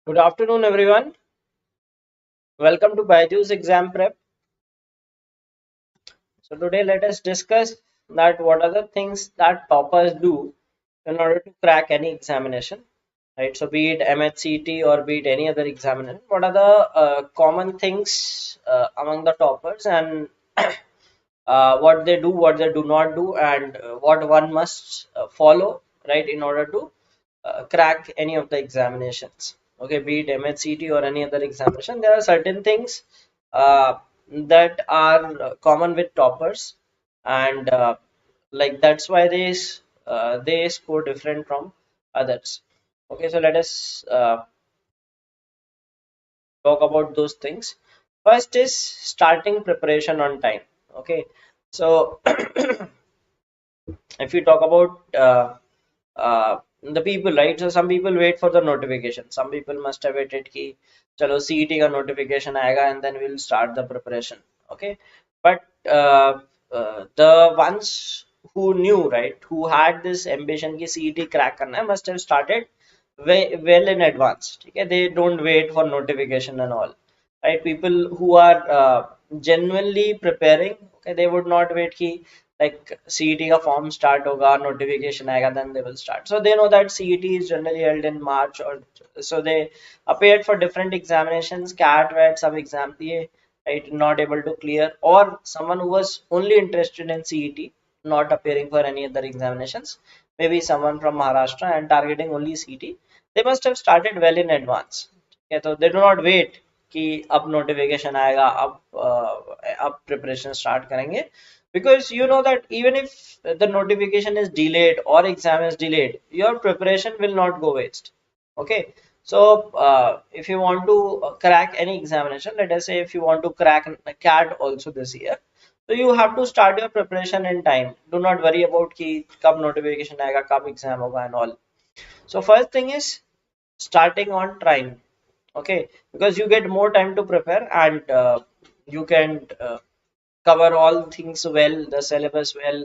Good afternoon, everyone. Welcome to BYJU'S exam prep. So today let us discuss that what are the things that toppers do in order to crack any examination, right? So be it MHCT or be it any other examination, what are the common things among the toppers and what they do, what they do not do, and what one must follow, right, in order to crack any of the examinations. Okay, be it MHCT or any other examination, there are certain things that are common with toppers, and like that's why they score different from others. Okay, so let us talk about those things. First is starting preparation on time. Okay, so if you talk about the people, right? So some people wait for the notification. Some people must have waited ki chalo CET ka notification aayega and then we'll start the preparation. Okay, but the ones who knew, right, who had this ambition ki CET crack karna hai, must have started well in advance. Okay, they don't wait for notification and all, right? People who are genuinely preparing, okay, they would not wait ki like CET का form start होगा, notification आएगा, then they will start. So they know that CET is generally held in March, or so they appeared for different examinations, CAT, WAT, some exam दिए, right, not able to clear, or someone who was only interested in CET, not appearing for any other examinations, maybe someone from Maharashtra and targeting only CET, they must have started well in advance. Okay, so they do not wait कि अब notification आएगा, अब preparation start करेंगे, because you know that even if the notification is delayed or exam is delayed, your preparation will not go waste. Okay, so if you want to crack any examination, let us say if you want to crack CAT also this year, so you have to start your preparation in time. Do not worry about कि कब notification आएगा, कब exam होगा and all. So first thing is starting on time. Okay, because you get more time to prepare, and you can cover all things well, the syllabus well,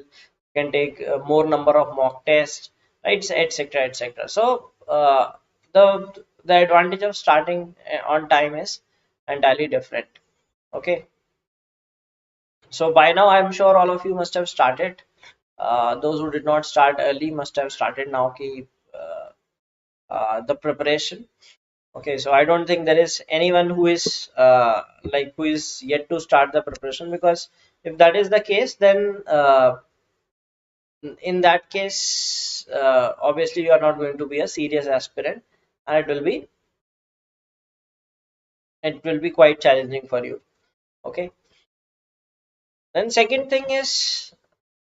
can take more number of mock tests, right, etc, etc. So the the advantage of starting on time is entirely different. Okay, so by now I'm sure all of you must have started. Those who did not start early must have started now ki the preparation. Okay, so I don't think there is anyone who is who is yet to start the preparation, because if that is the case, then in that case, obviously you are not going to be a serious aspirant, and it will be quite challenging for you. Okay, then second thing is,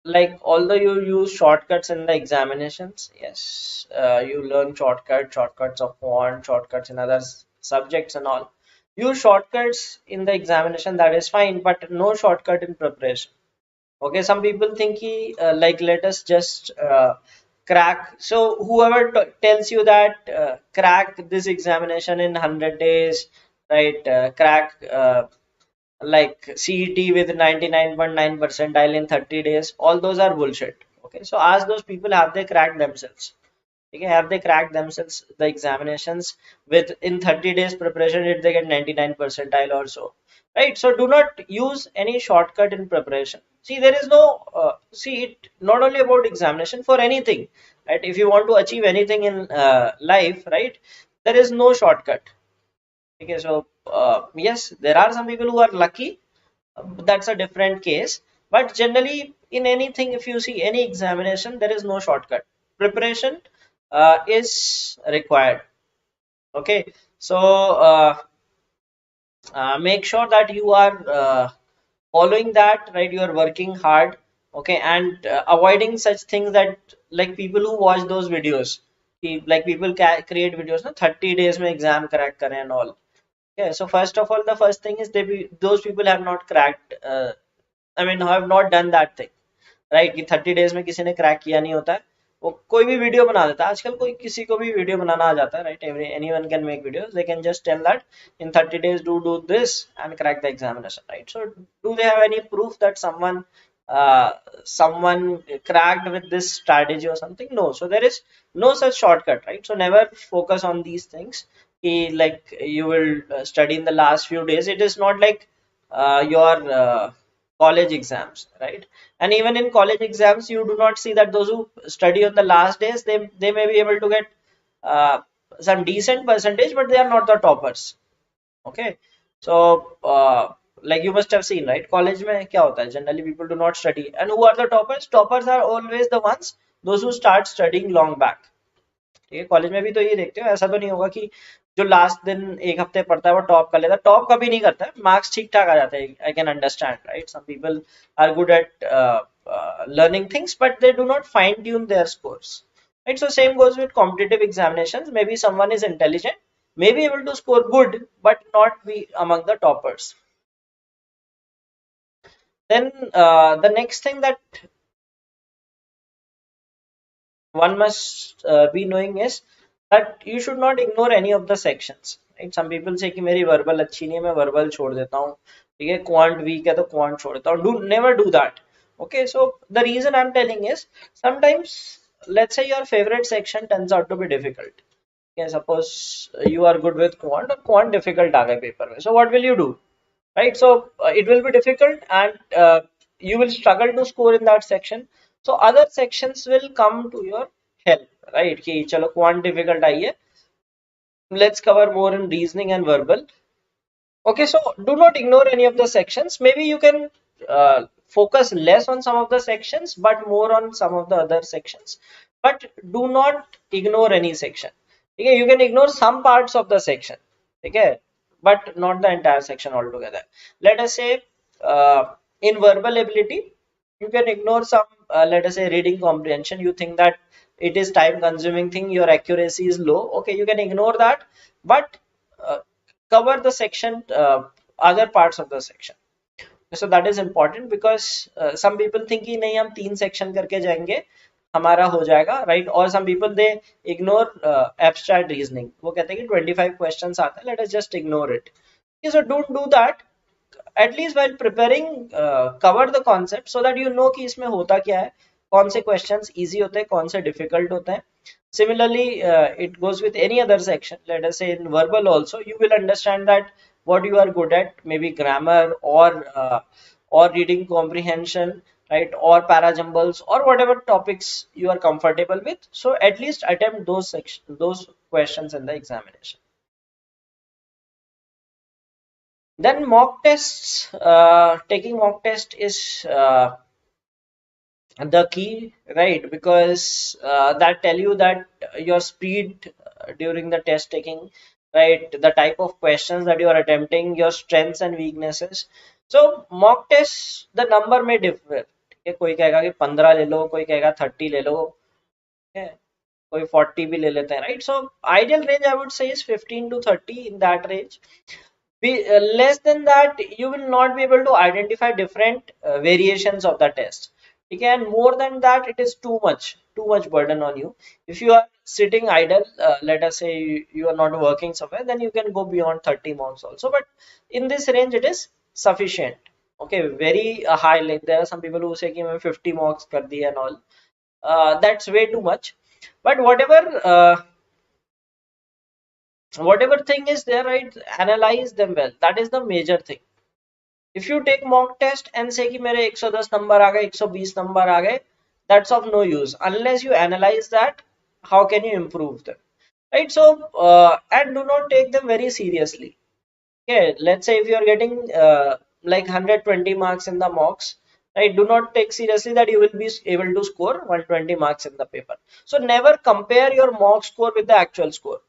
like, although you use shortcuts in the examinations, yes, you learn shortcuts of font, shortcuts in other subjects and all. Use shortcuts in the examination, that is fine, but no shortcut in preparation. Okay, some people think like, let us just crack. So whoever tells you that crack this examination in 100 days, right? Crack like CET with 99.9 percentile in 30 days, all those are bullshit. Okay, so ask those people, have they cracked themselves? Okay, have they cracked themselves the examinations with in 30 days preparation? Did they get 99 percentile or so? Right, so do not use any shortcut in preparation. See, there is no see it not only about examination, for anything, right? If you want to achieve anything in life, right, there is no shortcut. Okay, so yes, there are some people who are lucky, that's a different case, but generally in anything, if you see any examination, there is no shortcut. Preparation is required. Okay, so make sure that you are following that, right? You are working hard. Okay, and avoiding such things that, like, people who watch those videos, like people create videos, no, 30 days mein exam crack kare and all. Yeah, so first of all, the first thing is those people have not cracked, I mean, have not done that thing, right? कि 30 days में किसी ने crack किया नहीं होता है, वो कोई भी वीडियो बना देता है आजकल, कोई किसी को भी वीडियो बनाना आ जाता है, right? Anyone can make videos. They can just tell that in 30 days do this and crack the examination, right? So do they have any proof that uh, someone cracked with this strategy or something? No. So there is no such shortcut, right? So never focus on these things. like you will study in the last few days. It is not like your college exams, right? And even in college exams, you do not see that those who study on the last days, they may be able to get uh, some decent percentage, but they are not the toppers. Okay, so like you must have seen, right? College में क्या होता है? Generally, people do not study, and who are the toppers? Toppers are always the ones those who start studying long back. ठीक है, college में भी तो ये देखते हो, ऐसा तो नहीं होगा कि जो लास्ट दिन एक हफ्ते पढ़ता है वो टॉप कर लेता है। टॉप कभी नहीं करता है, मार्क्स ठीक ठाक आ जाते हैं। I can understand, right? Some people are good at learning things, but they do not fine tune their scores, right? So same goes with competitive examinations. Maybe someone is intelligent, may be able to score good, but not be among the toppers. Then the next thing that one must be knowing is that you should not ignore any of the sections, right? Some people say कि मेरी verbal अच्छी नहीं है, मैं verbal छोड़ देता हूँ, ठीक है? Quant weak है तो quant छोड़ देता हूँ. Never do that. Okay, so the reason I'm telling is sometimes, let's say your favorite section turns out to be difficult. Okay, suppose you are good with quant or quant difficult आ गए paper में. So what will you do? Right? So it will be difficult, and you will struggle to score in that section. So other sections will come to your help, right? कि चलो quant difficult आई है, let's cover more in reasoning and verbal. Okay, so do not ignore any of the sections. Maybe you can focus less on some of the sections, but more on some of the other sections. But do not ignore any section. Okay, you can ignore some parts of the section. Okay, but not the entire section altogether. Let us say in verbal ability, you can ignore some, let us say reading comprehension. You think that it is time consuming thing, your accuracy is low. Okay, you can ignore that, but cover the section, other parts of the section. So that is important, because some people think कि नहीं हम 3 section करके जाएंगे हमारा हो जाएगा, right? Or some people they ignore abstract reasoning. वो कहते हैं कि 25 questions आते हैं, let us just ignore it. Okay, so don't do that. At least while preparing, cover the concept so that you know कि इसमें होता क्या है, कौन से questions easy होते हैं, कौन से difficult होते हैं. Similarly, it goes with any other section. Let us say in verbal also, you will understand that what you are good at, maybe grammar or reading comprehension, right? Or parajumbles or whatever topics you are comfortable with. So at least attempt those questions in the examination. Then mock tests. Taking mock test is the key, right? Because that tell you that your speed during the test taking, right? The type of questions that you are attempting, your strengths and weaknesses. So mock tests, the number may differ. ठीक है, कोई कहेगा कि 15 ले लो, कोई कहेगा 30 ले लो, ठीक है, कोई 40 भी ले लेते हैं, right? So ideal range I would say is 15 to 30, in that range. Less than that, you will not be able to identify different variations of the test. Okay, and more than that, it is too much burden on you. If you are sitting idle, let us say you are not working somewhere, then you can go beyond 30 marks also. But in this range, it is sufficient. Okay, very high. Like there are some people who say कि मैं 50 marks कर दिया and all. That's way too much. But whatever thing is there, right? Analyze them well. That is the major thing. If you take mock test and say कि मेरे 110 number आ गए, 120 number आ गए, that's of no use unless you analyze that. How can you improve them, right? So and do not take them very seriously. Okay, let's say if you are getting like 120 marks in the mocks, right? Do not take seriously that you will be able to score 120 marks in the paper. So never compare your mock score with the actual score.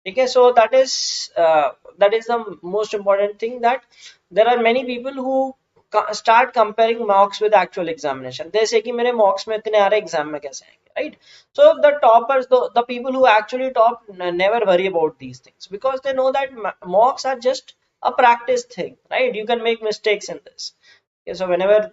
Okay, so that is the most important thing, that there are many people who start comparing mocks with actual examination. They say कि मेरे mocks में इतने आ रहे, exam में कैसे आएंगे, right? So the toppers, the people who actually top, never worry about these things, because they know that mocks are just a practice thing, right? You can make mistakes in this. Okay, so whenever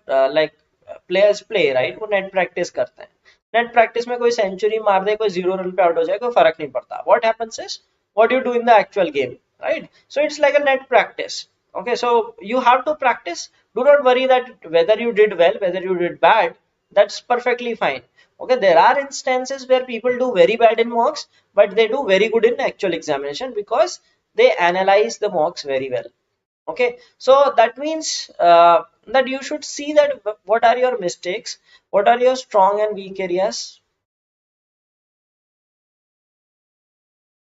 players play, right, वो net practice करते हैं. Net practice में कोई century मार दे, कोई 0 run पे out हो जाए, कोई फर्क नहीं पड़ता. What happens is what you do in the actual game, right? So it's like a net practice. Okay, so you have to practice. Do not worry that whether you did well, whether you did bad, that's perfectly fine. Okay, there are instances where people do very bad in mocks, but they do very good in actual examination, because they analyze the mocks very well. Okay, so that means that you should see that what are your mistakes, what are your strong and weak areas.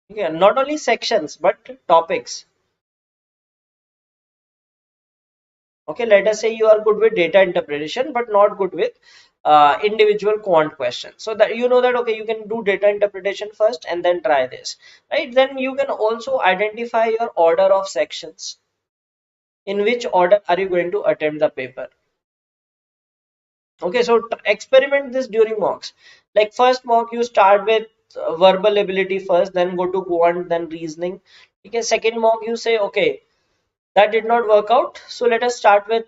Yeah, not only sections but topics. Okay, let us say you are good with data interpretation but not good with individual quant questions. So that you know that okay, you can do data interpretation first and then try this, right? Then you can also identify your order of sections. In which order are you going to attempt the paper? Okay, so experiment this during mocks. Like first mock, you start with verbal ability first, then go to quant, then reasoning. Okay, second mock, you say, okay, that did not work out. So let us start with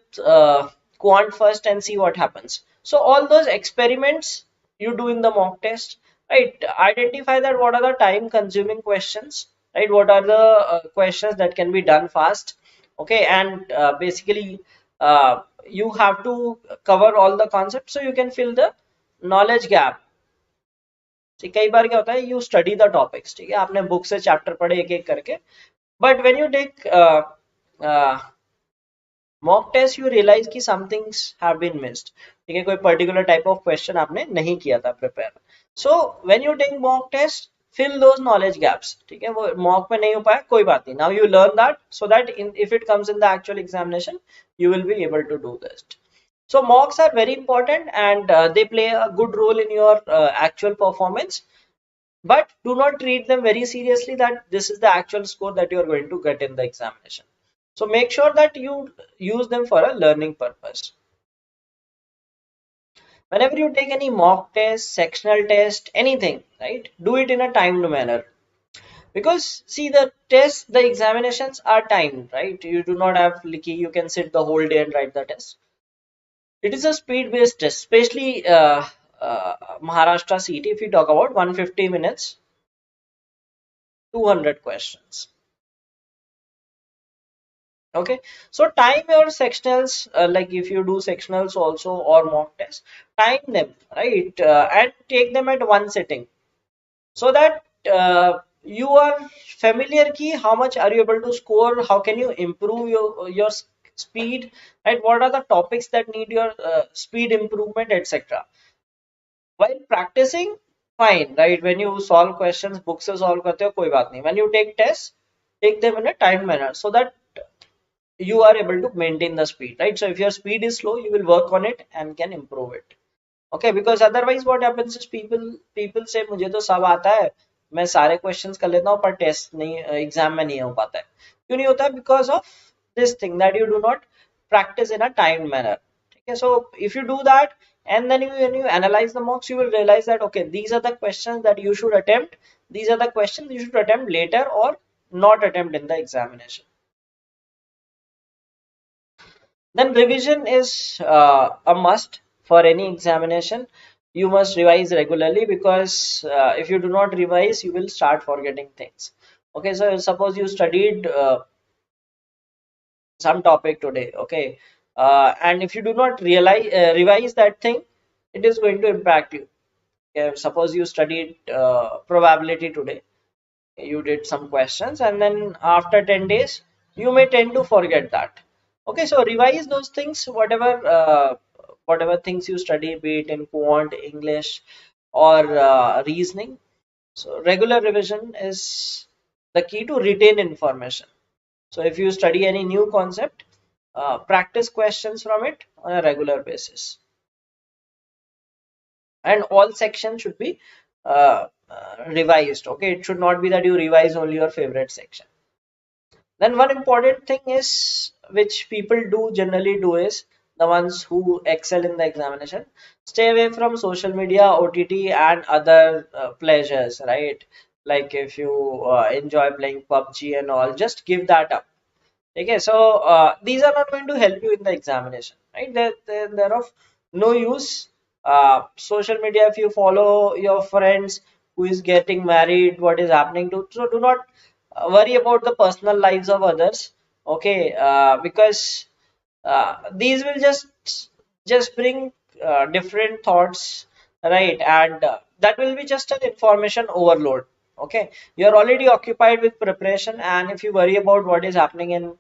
quant first and see what happens. So all those experiments you do in the mock test, right? Identify that what are the time consuming questions, right? What are the questions that can be done fast, okay? And basically, you have to cover all the concepts so you can fill the knowledge gap. ठीक, कई बार क्या होता है, you study the topics, ठीक है, आपने book से chapter पढ़े एक एक करके, but when you take uh, mock test you realise कि some things have been missed, ठीक है, कोई पर्टिकुलर टाइप ऑफ क्वेश्चन आपने नहीं किया था prepare. So when you take mock test, fill those knowledge gaps, ठीक है, वो मॉक में नहीं हो पाया कोई बात नहीं, now you learn that so that in if it comes in the actual examination you will be able to do this. So mocks are very important and they play a good role in your actual performance, but do not treat them very seriously that this is the actual score that you are going to get in the examination. So make sure that you use them for a learning purpose. Whenever you take any mock test, sectional test, anything, right, do it in a timed manner. Because see, the tests, the examinations are timed, right? You do not have like you can sit the whole day and write the test. It is a speed-based test, especially Maharashtra CET. If you talk about 150 minutes, 200 questions. Okay, so time your sectionals, like if you do sectionals also or mock tests, time them, right, and take them at one sitting so that you are familiar key how much are you able to score, how can you improve your speed, right, what are the topics that need your speed improvement, etc. While practicing, fine, right, when you solve questions books se solve karte ho koi baat nahi, when you take tests, take them in a timed manner so that you are able to maintain the speed, right? So if your speed is slow, you will work on it and can improve it. Okay, because otherwise what happens is people say मुझे तो सब आता है, मैं सारे questions कर लेता हूँ पर टेस्ट नहीं, एग्जाम में नहीं हो पाता है. क्यों नहीं होता है? Because of this thing that you do not practice in a timed manner. Okay, so if you do that and then when you analyze the mocks, you will realize that okay, these are the questions that you should attempt, these are the questions you should attempt later or not attempt in the examination. Then revision is a must for any examination. You must revise regularly because if you do not revise, you will start forgetting things. Okay, so suppose you studied some topic today, okay, and if you do not realize revise that thing, it is going to impact you. Okay, suppose you studied probability today, you did some questions and then after 10 days you may tend to forget that. Okay, so revise those things, whatever things you study, be it in quant, English or reasoning. So regular revision is the key to retain information. So if you study any new concept, practice questions from it on a regular basis, and all sections should be revised. Okay, it should not be that you revise only your favorite section. Then one important thing is, which people do generally do, is the ones who excel in the examination, stay away from social media, OTT and other pleasures, right? Like if you enjoy playing PUBG and all, just give that up. Okay, so these are not going to help you in the examination, right? They're of no use. Social media, if you follow your friends who is getting married, what is happening to, so do not worry about the personal lives of others. Okay, because these will just bring different thoughts, right? And that will be just an information overload. Okay, you're already occupied with preparation, and if you worry about what is happening in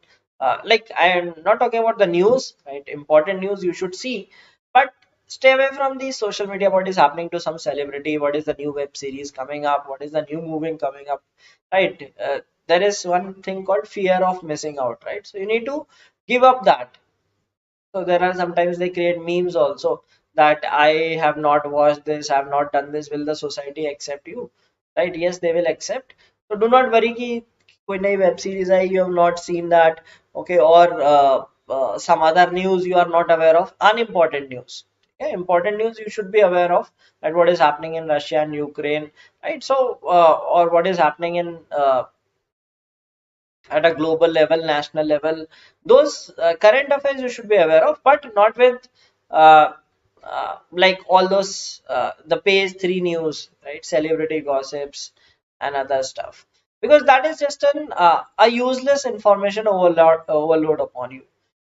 like, I am not talking about the news, right? Important news you should see, but stay away from the social media. What is happening to some celebrity? What is the new web series coming up? What is the new movie coming up? Right? There is one thing called fear of missing out, right? So you need to give up that. So there are sometimes they create memes also that I have not watched this, I have not done this. Will the society accept you? Right? Yes, they will accept. So do not worry कि कोई नई web series I, you have not seen that, okay? Or some other news you are not aware of, unimportant news. Okay, important news you should be aware of, that what is happening in Russia and Ukraine, right? So or what is happening in at a global level, national level. Those current affairs you should be aware of, but not with like all those the page three news, right? Celebrity gossips and other stuff, because that is just a useless information overload upon you.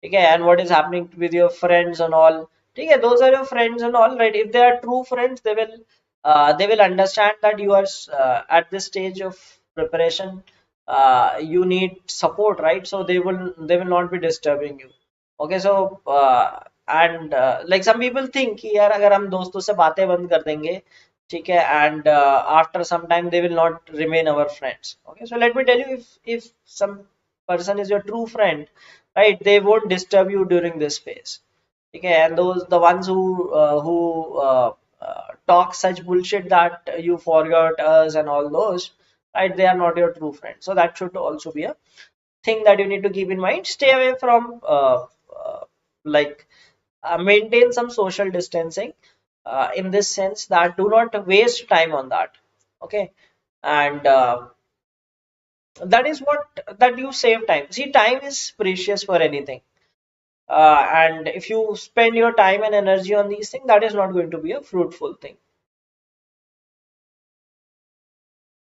Okay, and what is happening with your friends and all. Okay, those are your friends and all, right? If they are true friends, they will understand that you are at this stage of preparation, you need support, right? So they will not be disturbing you. Okay, so and like some people think कि यार अगर हम दोस्तों से बातें बंद कर देंगे, ठीक है, and after some time they will not remain our friends. Okay, so let me tell you, if some person is your true friend, right, they won't disturb you during this phase. Okay, and those the ones who talk such bullshit that you forgot us and all those, right? They are not your true friends. So that should also be a thing that you need to keep in mind. Stay away from like maintain some social distancing in this sense, that do not waste time on that. Okay, and that is what that you save time. See, time is precious for anything. And if you spend your time and energy on these things, that is not going to be a fruitful thing.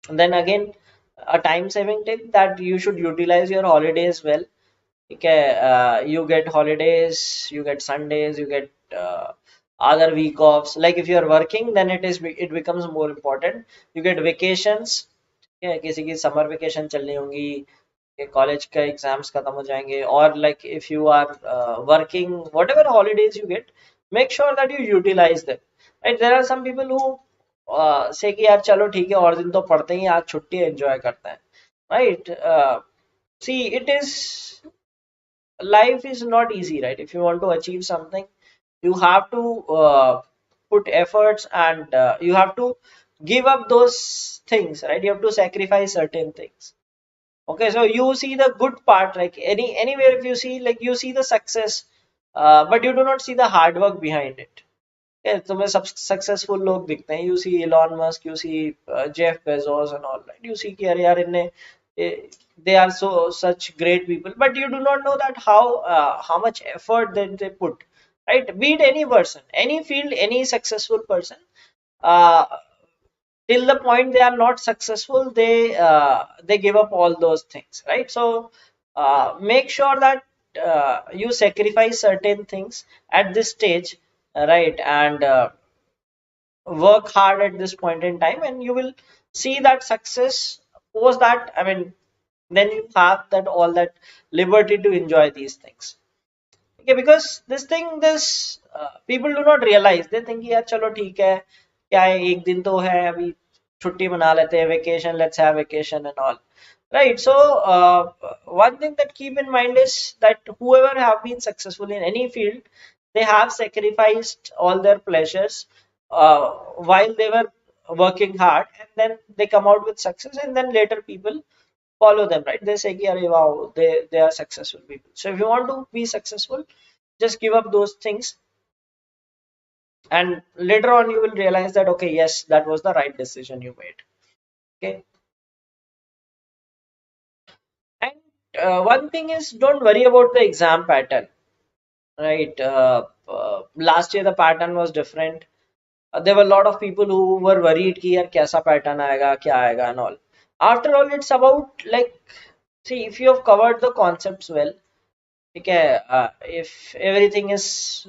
And then again, a time saving tip, that you should utilize your holidays well. Okay, you get holidays, you get Sundays, you get other week offs. Like if you are working, then it becomes more important. You get vacations. Okay, किसी की summer vacation चलनी होंगी, college का exams खत्म हो जाएंगे, और like if you are working, whatever holidays you get, make sure that you utilise them, right? There are some people who say कि यार चलो ठीक है, और दिन तो पढ़ते ही, आज छुट्टी एंजॉय करते हैं, right? See it is, life is not easy, right? If you want to achieve something, you have to put efforts, and you have to give up those things, right? You have to sacrifice certain things. Okay, so you see the good part, like anywhere, if you see, like you see the success, but you do not see the hard work behind it. Okay, तुम्हें सब successful लोग दिखते हैं, you see Elon Musk, you see Jeff Bezos and all, right? You see कि अरे यार इनने they are such great people, but you do not know that how much effort that they put, right? Be it any person, any field, any successful person, uh, till the point they are not successful, they give up all those things, right? So make sure that you sacrifice certain things at this stage, right? And work hard at this point in time, and you will see that success. Post that, I mean, then you have that all that liberty to enjoy these things. Okay, because this people do not realize, they think यार चलो ठीक है, क्या है, एक दिन तो है, अभी छुट्टी मना लेते हैं, vacation, let's have vacation and all, right? So one thing that keep in mind is that whoever have been successful in any field, they have sacrificed all their pleasures while they were working hard, and then they come out with success, and then later people follow them, right? They say कि अरे wow, they are successful people. So if you want to be successful, just give up those things, and later on you will realize that okay, yes, that was the right decision you made. Okay, and one thing is, don't worry about the exam pattern, right? Last year the pattern was different. There were a lot of people who were worried कि यार कैसा pattern आएगा, क्या आएगा and all. After all, it's about, like, see, if you have covered the concepts well, okay, if everything is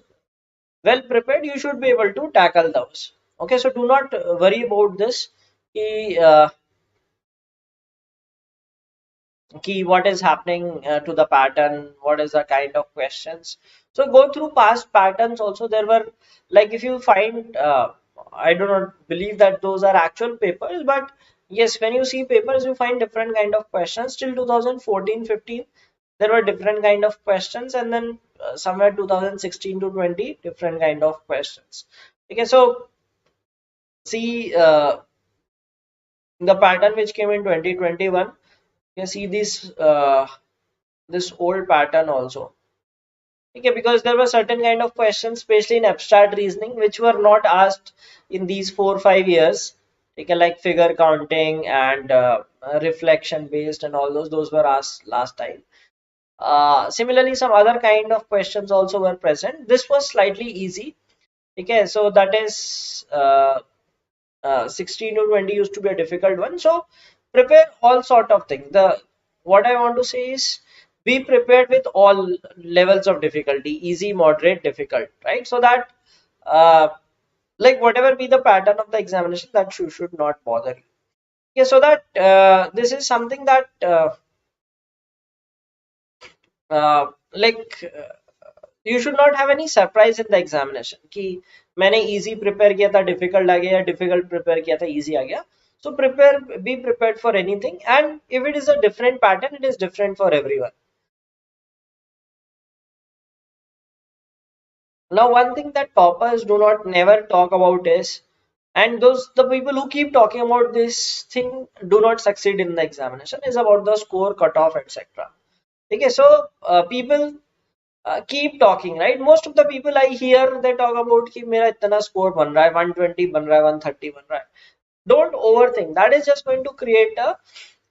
well prepared, you should be able to tackle those. Okay, so do not worry about this कि key what is happening to the pattern, what is the kind of questions. So go through past patterns also. There were, like, if you find, I do not believe that those are actual papers, but yes, when you see papers, you find different kind of questions. Till 2014-15, there were different kind of questions, and then somewhere 2016 to 20, different kind of questions. Okay, so see the pattern which came in 2021. You see this old pattern also. Okay, because there were certain kind of questions, especially in abstract reasoning, which were not asked in these 4 or 5 years. Okay, like figure counting and reflection based and all those were asked last time. Similarly, some other kind of questions also were present. This was slightly easy. Okay, so that is 16 to 20 used to be a difficult one. So prepare all sort of things. The what I want to say is be prepared with all levels of difficulty, easy, moderate, difficult, right? So that uh, like whatever be the pattern of the examination, that should not bother you. Yeah, so that this is something that like you should not have any surprise in the examination कि मैंने easy prepare किया था difficult आ गया या difficult prepare किया था easy आ गया. So prepare, be prepared for anything, and if it is a different pattern, it is different for everyone. Now one thing that toppers do not never talk about is, and those the people who keep talking about this thing do not succeed in the examination, is about the score, cutoff, etc. Okay, so people keep talking, right? Most of the people I hear, they talk about कि मेरा इतना score बन रहा है, 120 बन रहा है, 130 बन रहा है. Don't overthink. That is just going to create a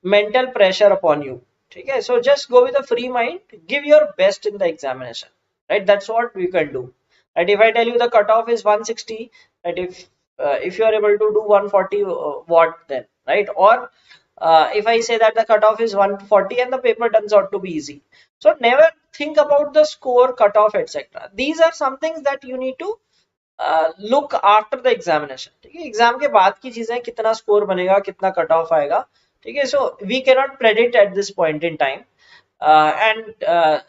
mental pressure upon you. Okay, so just go with a free mind. Give your best in the examination. Right? That's what we can do. Right? If I tell you the cutoff is 160, right? If you are able to do 140, what then? Right? Or if I say that the cutoff is 140 and the paper turns out to be easy. So never think about the score, cutoff, etc. These are some things that you need to look after the examination. ठीक है, exam के बाद की चीजें, कितना score बनेगा, कितना cut off आएगा. ठीक है, so we can not predict at this point in time, and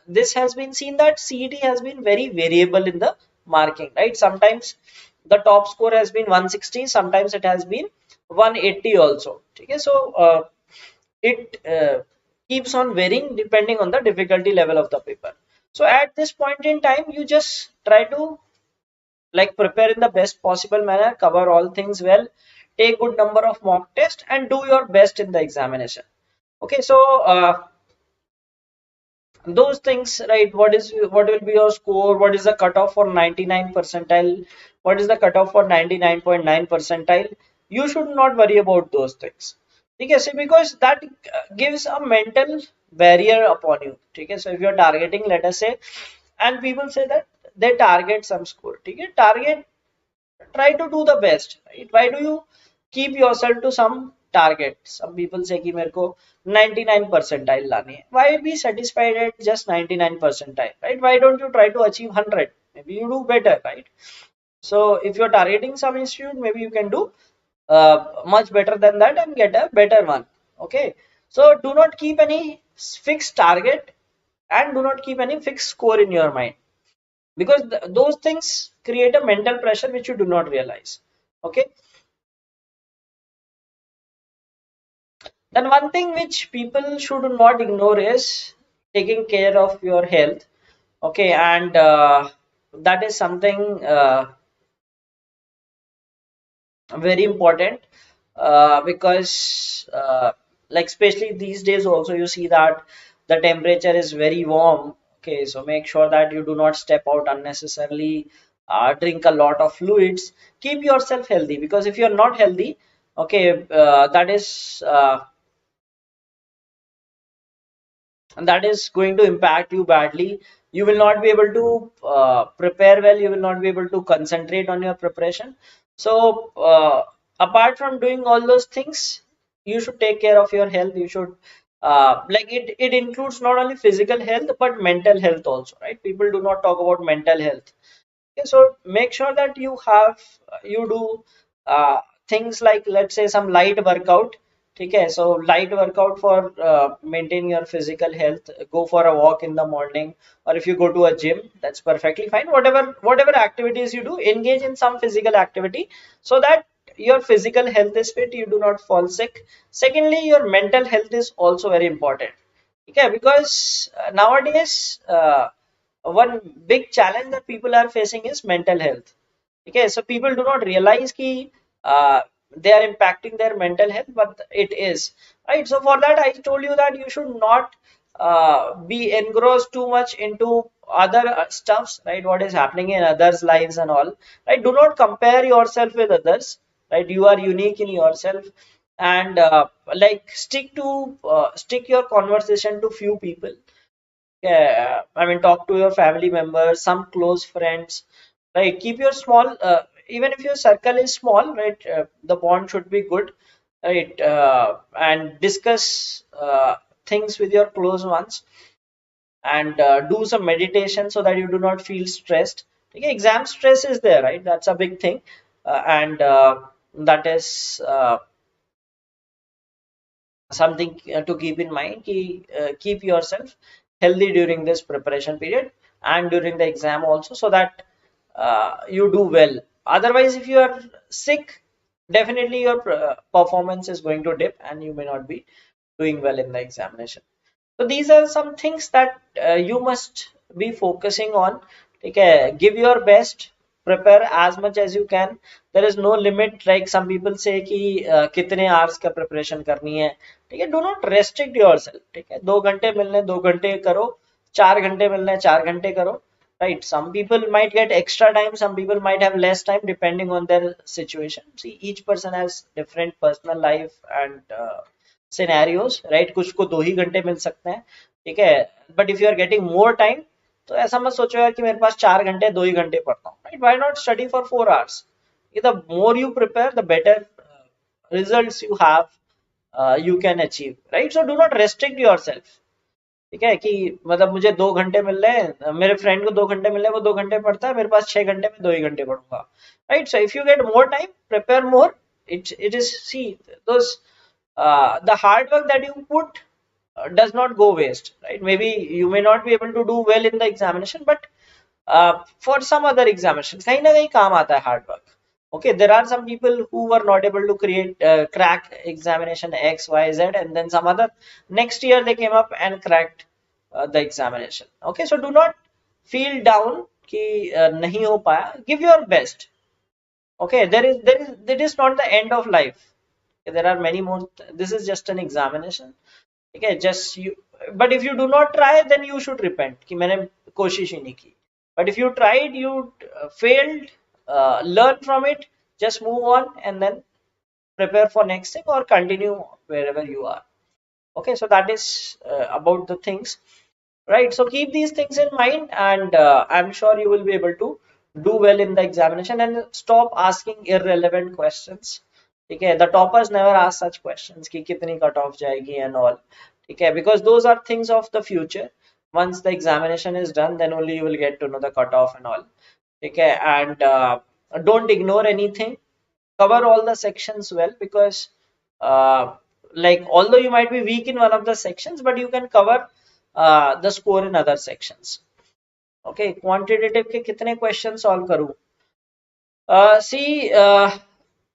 this has been seen that CET has been very variable in the marking, right? Sometimes the top score has been 160, sometimes it has been 180 also. Okay, so it keeps on varying depending on the difficulty level of the paper. So at this point in time, you just try to like prepare in the best possible manner, cover all things well, take good number of mock tests, and do your best in the examination. Okay, so those things, right? What will be your score? What is the cutoff for 99 percentile? What is the cutoff for 99.9 percentile? You should not worry about those things. Okay, so because that gives a mental barrier upon you. Okay, so if you're targeting, let us say, and people say that they target some score. Okay, target, try to do the best, right? Why do you keep yourself to some target? Some people say कि मेरे को 99 percentile लानी है. Why be satisfied at just 99 percentile, right? Why don't you try to achieve 100? Maybe you do better, right? So if you're targeting some institute, maybe you can do much better than that and get a better one. Okay, so do not keep any fixed target and do not keep any fixed score in your mind, because those things create a mental pressure which you do not realize. Okay, then one thing which people should not ignore is taking care of your health. Okay, and that is something very important, because like especially these days also you see that the temperature is very warm. Okay, so make sure that you do not step out unnecessarily, drink a lot of fluids, keep yourself healthy, because if you're not healthy, okay, that is going to impact you badly. You will not be able to prepare well, you will not be able to concentrate on your preparation. So apart from doing all those things, you should take care of your health. You should like it includes not only physical health but mental health also, right? People do not talk about mental health. Okay, so make sure that you do things like, let's say, some light workout. ठीक है. So light workout for maintain your physical health. Go for a walk in the morning, or if you go to a gym, that's perfectly fine. Whatever activities you do, engage in some physical activity so that your physical health is fit, you do not fall sick. Secondly, your mental health is also very important. Okay, because nowadays one big challenge that people are facing is mental health. Okay, so people do not realize ki they are impacting their mental health, but it is right. So for that, I told you that you should not be engrossed too much into other stuffs, right? What is happening in others' lives and all, right? Do not compare yourself with others, right? You are unique in yourself, and like stick your conversation to few people. Yeah, I mean, talk to your family members, some close friends, right? Keep your small, even if your circle is small, right? The bond should be good, right? And discuss things with your close ones, and do some meditation so that you do not feel stressed. Okay, exam stress is there, right? That's a big thing, and that is something to keep in mind. Keep yourself healthy during this preparation period and during the exam also, so that you do well. Otherwise, if you are sick, definitely your performance is going to dip and you may not be doing well in the examination. So these are some things that you must be focusing on. Okay, give your best, prepare as much as you can. There is no limit. Like some people say कि कितने hours का preparation करनी है. ठीक है, do not restrict yourself. ठीक है, 2 घंटे मिलने 2 घंटे करो, 4 घंटे मिलने 4 घंटे करो. Right, some people might get extra time, some people might have less time depending on their situation. See, each person has different personal life and scenarios, right. कुछ को 2 ही घंटे मिल सकते हैं, ठीक है. But if you are getting more time, तो ऐसा मत सोचो यार कि मेरे पास 4 घंटे 2 ही घंटे पढ़ता हूँ, right. Why not study for 4 hours. The more you prepare, the better results you have, you can achieve, right. So do not restrict your self. ठीक है, कि मतलब मुझे 2 घंटे मिल रहे हैं, मेरे फ्रेंड को 2 घंटे मिल रहे हैं, वो 2 घंटे पढ़ता है, मेरे पास 6 घंटे में 2 ही घंटे पढ़ूंगा, right. So if you get more time, prepare more. It is, see, those the hard work that you put does not go waste, right? Maybe you may not be able to do well in the examination, but for some other examination कहीं ना कहीं काम आता है hard work. Okay, there are some people who were not able to crack examination X, Y, Z, and then some other next year they came up and cracked the examination. Okay, so do not feel down कि नहीं हो पाया. Give your best. Okay, that is not the end of life. Okay, there are many more. This is just an examination. Okay, just you. But if you do not try, then you should repent कि मैंने कोशिश ही नहीं की. But if you tried, you failed, learn from it, just move on and then prepare for next thing or continue wherever you are. Okay, so that is about the things, right? So keep these things in mind, and I'm sure you will be able to do well in the examination, and stop asking irrelevant questions. Okay, the toppers never ask such questions कि कितनी cut off जाएगी and all. Okay, because those are things of the future. Once the examination is done, then only you will get to know the cutoff and all. Okay, and don't ignore anything. Cover all the sections well, because uh, like although you might be weak in one of the sections, but you can cover the score in other sections. Okay, quantitative के कितने question solve करूँ? See,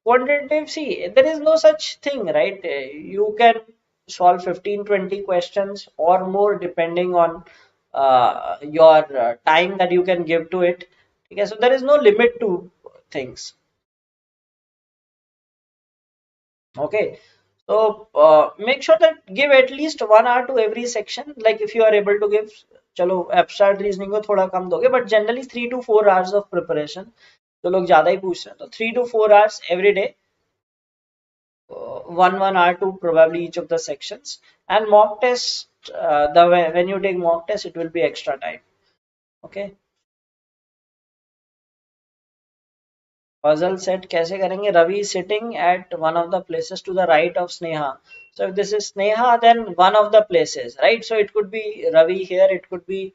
quantitative, see, there is no such thing, right? You can solve 15-20 questions or more depending on your time that you can give to it. Okay, so there is no limit to things. Okay, so make sure that give at least 1 hour to every section. Like if you are able to give, चलो abstract reasoning को थोड़ा कम दोगे, but generally 3 to 4 hours of preparation. तो लोग ज़्यादा ही पूछ रहे हैं, तो 3 to 4 hours every day, 1 hour to probably each of the sections. And mock test, when you take mock test, it will be extra time. Okay. Puzzle set कैसे करेंगे? Ravi is sitting at one of the places to the right of Sneha. So if this is Sneha, then one of the places, right? So it could be Ravi here, it could be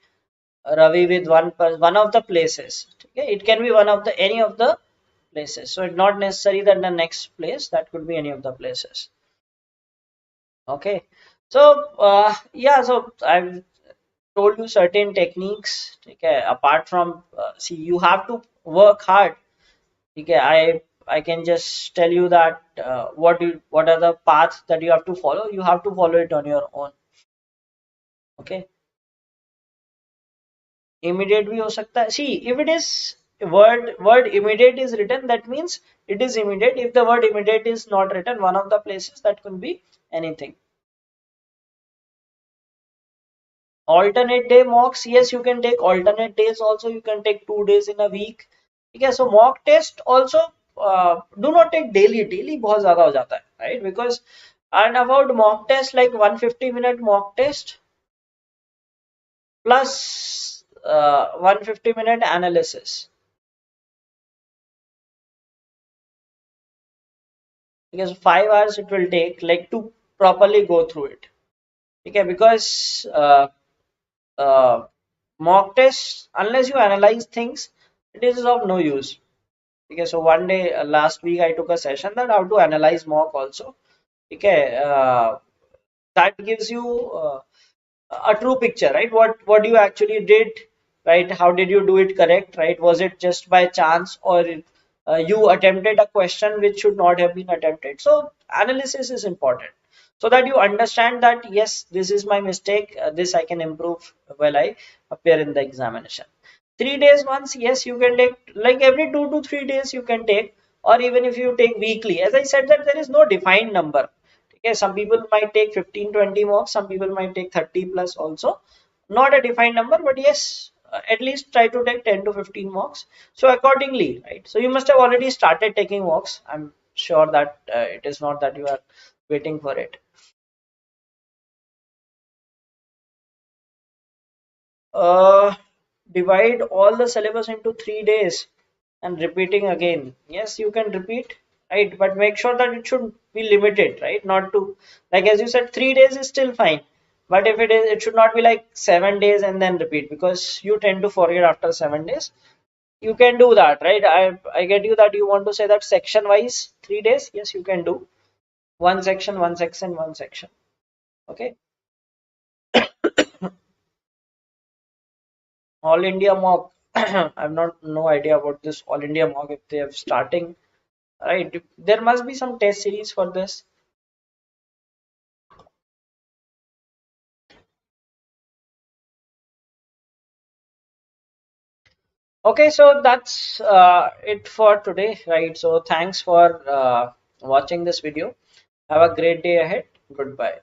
Ravi with one of the places. Okay, it can be one of the any of the places. So it's not necessary that the next place, that could be any of the places. Okay. So yeah, so I've told you certain techniques. Okay, apart from see, you have to work hard. Okay, I can just tell you that what are the paths that you have to follow. You have to follow it on your own. Okay, immediate भी हो सकता है. See, if it is word immediate is written, that means it is immediate. If the word immediate is not written, one of the places, that could be anything. Alternate day mocks, yes, you can take alternate days also. You can take 2 days in a week. Okay, so mock test also do not take daily. Daily बहुत ज़्यादा हो जाता है, right? Because and about mock test, like 150-minute mock test plus 150-minute analysis. Because 5 hours it will take, like, to properly go through it. Okay, because uh, mock tests, unless you analyze things, it is of no use. Okay, so one day last week I took a session that how to analyze mock also. Okay, that gives you a true picture, right? What you actually did, right? How did you do it correct, right? Was it just by chance, or you attempted a question which should not have been attempted? So analysis is important, so that you understand that yes, this is my mistake, this I can improve while I appear in the examination. 3 days once, yes, you can take, like every 2 to 3 days you can take, or even if you take weekly. As I said, that there is no defined number. Okay, some people might take 15-20 marks, some people might take 30 plus also. Not a defined number, but yes, at least try to take 10 to 15 marks. So accordingly, right? So you must have already started taking marks. I'm sure that it is not that you are waiting for it. Uh, Divide all the syllabus into 3 days and repeating again. Yes, you can repeat, right? But make sure that it should be limited, right? Not to, like as you said, 3 days is still fine. But if it is, it should not be like 7 days and then repeat, because you tend to forget after 7 days. You can do that, right? I get you that you want to say that section wise 3 days. Yes, you can do one section, one section, one section. Okay. All India mock. I've not no idea about this All India mock if they have starting. Right. There must be some test series for this. Okay, so that's it for today, right? So thanks for watching this video. Have a great day ahead. Goodbye.